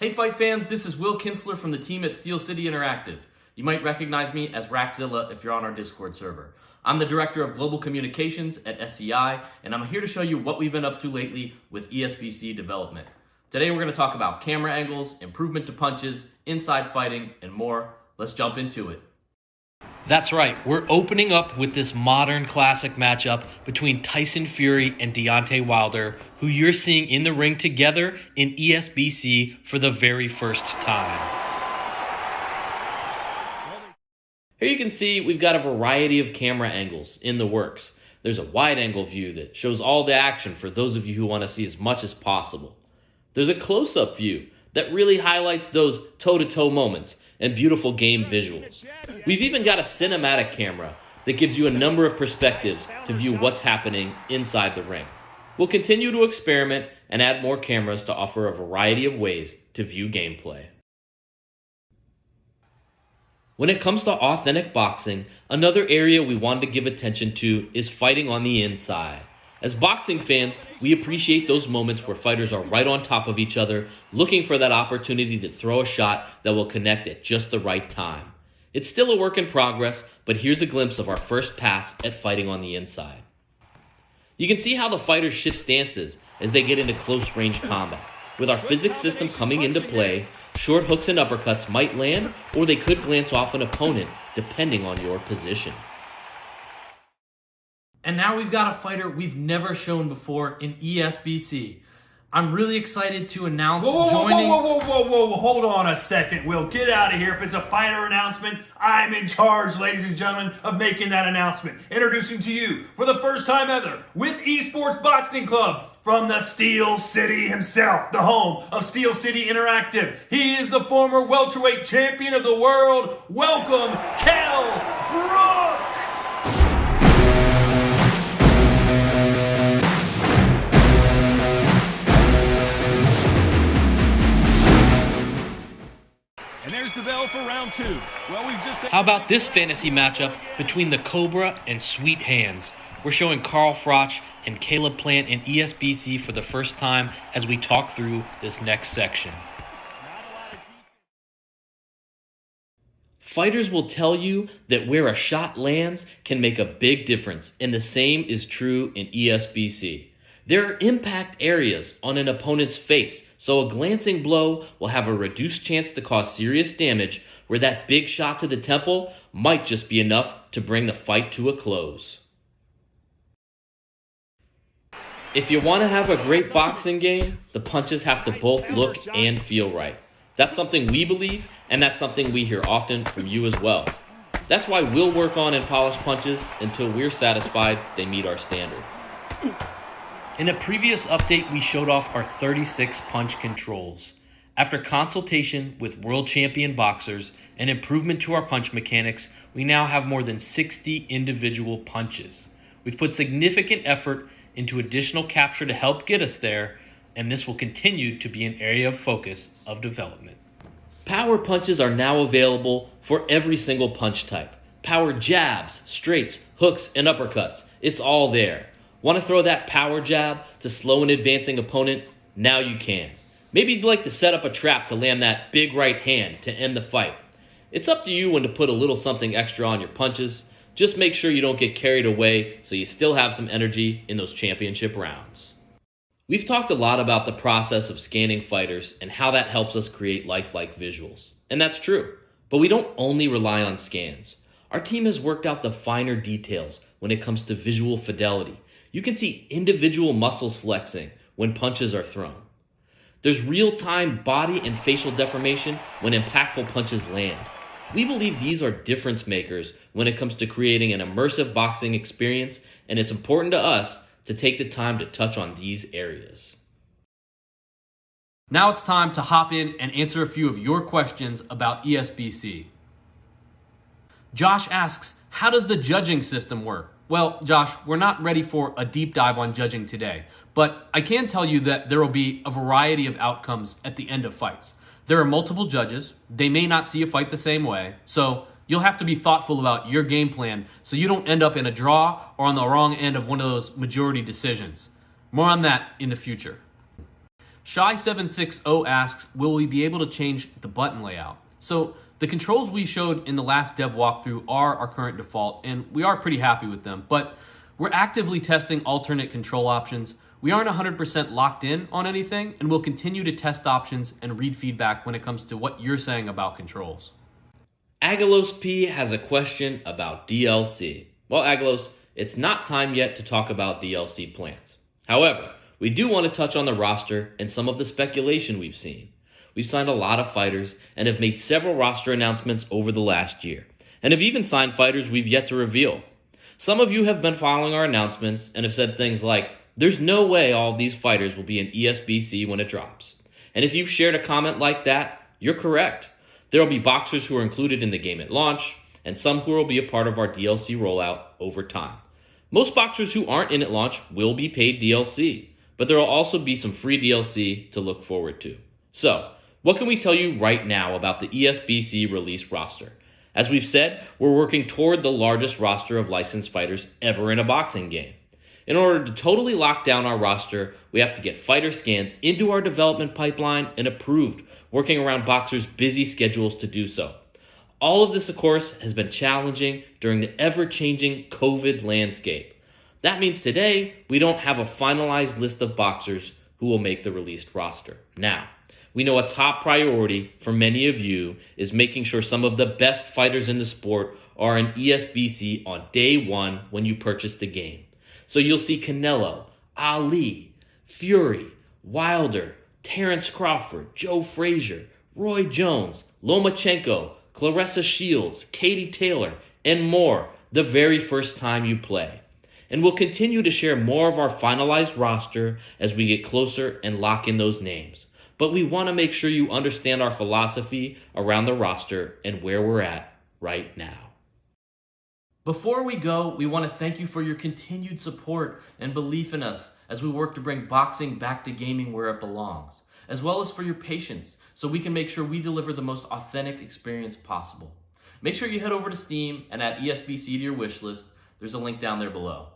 Hey fight fans, this is Will Kinsler from the team at Steel City Interactive. You might recognize me as Rackzilla if you're on our Discord server. I'm the Director of Global Communications at SCI, and I'm here to show you what we've been up to lately with ESBC development. Today we're going to talk about camera angles, improvement to punches, inside fighting, and more. Let's jump into it. That's right, we're opening up with this modern classic matchup between Tyson Fury and Deontay Wilder, who you're seeing in the ring together in ESBC for the very first time. Here you can see we've got a variety of camera angles in the works. There's a wide angle view that shows all the action for those of you who want to see as much as possible. There's a close-up view that really highlights those toe-to-toe moments and beautiful game visuals. We've even got a cinematic camera that gives you a number of perspectives to view what's happening inside the ring. We'll continue to experiment and add more cameras to offer a variety of ways to view gameplay. When it comes to authentic boxing, another area we wanted to give attention to is fighting on the inside. As boxing fans, we appreciate those moments where fighters are right on top of each other, looking for that opportunity to throw a shot that will connect at just the right time. It's still a work in progress, but here's a glimpse of our first pass at fighting on the inside. You can see how the fighters shift stances as they get into close-range combat. With our physics system coming into play, short hooks and uppercuts might land, or they could glance off an opponent, depending on your position. And now we've got a fighter we've never shown before in ESBC. I'm really excited to announce joining... Whoa, hold on a second, Will. Get out of here. If it's a fighter announcement, I'm in charge, ladies and gentlemen, of making that announcement. Introducing to you, for the first time ever, with eSports Boxing Club, from the Steel City himself, the home of Steel City Interactive. He is the former welterweight champion of the world. Welcome, Kell Brook! And there's the bell for round two. Well, we've just... How about this fantasy matchup between the Cobra and Sweet Hands? We're showing Carl Froch and Caleb Plant in ESBC for the first time as we talk through this next section. Fighters will tell you that where a shot lands can make a big difference, and the same is true in ESBC. There are impact areas on an opponent's face, so a glancing blow will have a reduced chance to cause serious damage, where that big shot to the temple might just be enough to bring the fight to a close. If you want to have a great boxing game, the punches have to both look and feel right. That's something we believe, and that's something we hear often from you as well. That's why we'll work on and polish punches until we're satisfied they meet our standard. In a previous update, we showed off our 36 punch controls. After consultation with world champion boxers and improvement to our punch mechanics, we now have more than 60 individual punches. We've put significant effort into additional capture to help get us there, and this will continue to be an area of focus of development. Power punches are now available for every single punch type. Power jabs, straights, hooks, and uppercuts. It's all there. Want to throw that power jab to slow an advancing opponent? Now you can. Maybe you'd like to set up a trap to land that big right hand to end the fight. It's up to you when to put a little something extra on your punches. Just make sure you don't get carried away so you still have some energy in those championship rounds. We've talked a lot about the process of scanning fighters and how that helps us create lifelike visuals. And that's true, but we don't only rely on scans. Our team has worked out the finer details when it comes to visual fidelity. You can see individual muscles flexing when punches are thrown. There's real-time body and facial deformation when impactful punches land. We believe these are difference makers when it comes to creating an immersive boxing experience, and it's important to us to take the time to touch on these areas. Now it's time to hop in and answer a few of your questions about ESBC. Josh asks, how does the judging system work? Well, Josh, we're not ready for a deep dive on judging today, but I can tell you that there will be a variety of outcomes at the end of fights. There are multiple judges. They may not see a fight the same way, so you'll have to be thoughtful about your game plan so you don't end up in a draw or on the wrong end of one of those majority decisions. More on that in the future. Shy760 asks, will we be able to change the button layout? So the controls we showed in the last dev walkthrough are our current default, and we are pretty happy with them, but we're actively testing alternate control options. We aren't 100% locked in on anything, and we'll continue to test options and read feedback when it comes to what you're saying about controls. Agalos P has a question about DLC. Well, Agalos, it's not time yet to talk about DLC plans. However, we do want to touch on the roster and some of the speculation we've seen. We've signed a lot of fighters and have made several roster announcements over the last year, and have even signed fighters we've yet to reveal. Some of you have been following our announcements and have said things like, there's no way all of these fighters will be in ESBC when it drops. And if you've shared a comment like that, you're correct. There will be boxers who are included in the game at launch, and some who will be a part of our DLC rollout over time. Most boxers who aren't in at launch will be paid DLC, but there will also be some free DLC to look forward to. So, what can we tell you right now about the ESBC release roster? As we've said, we're working toward the largest roster of licensed fighters ever in a boxing game. In order to totally lock down our roster, we have to get fighter scans into our development pipeline and approved, working around boxers' busy schedules to do so. All of this, of course, has been challenging during the ever-changing COVID landscape. That means today, we don't have a finalized list of boxers who will make the released roster. Now, we know a top priority for many of you is making sure some of the best fighters in the sport are in ESBC on day one when you purchase the game. So you'll see Canelo, Ali, Fury, Wilder, Terrence Crawford, Joe Frazier, Roy Jones, Lomachenko, Claressa Shields, Katie Taylor, and more the very first time you play. And we'll continue to share more of our finalized roster as we get closer and lock in those names. But we want to make sure you understand our philosophy around the roster and where we're at right now. Before we go, we want to thank you for your continued support and belief in us as we work to bring boxing back to gaming where it belongs, as well as for your patience so we can make sure we deliver the most authentic experience possible. Make sure you head over to Steam and add ESBC to your wish list. There's a link down there below.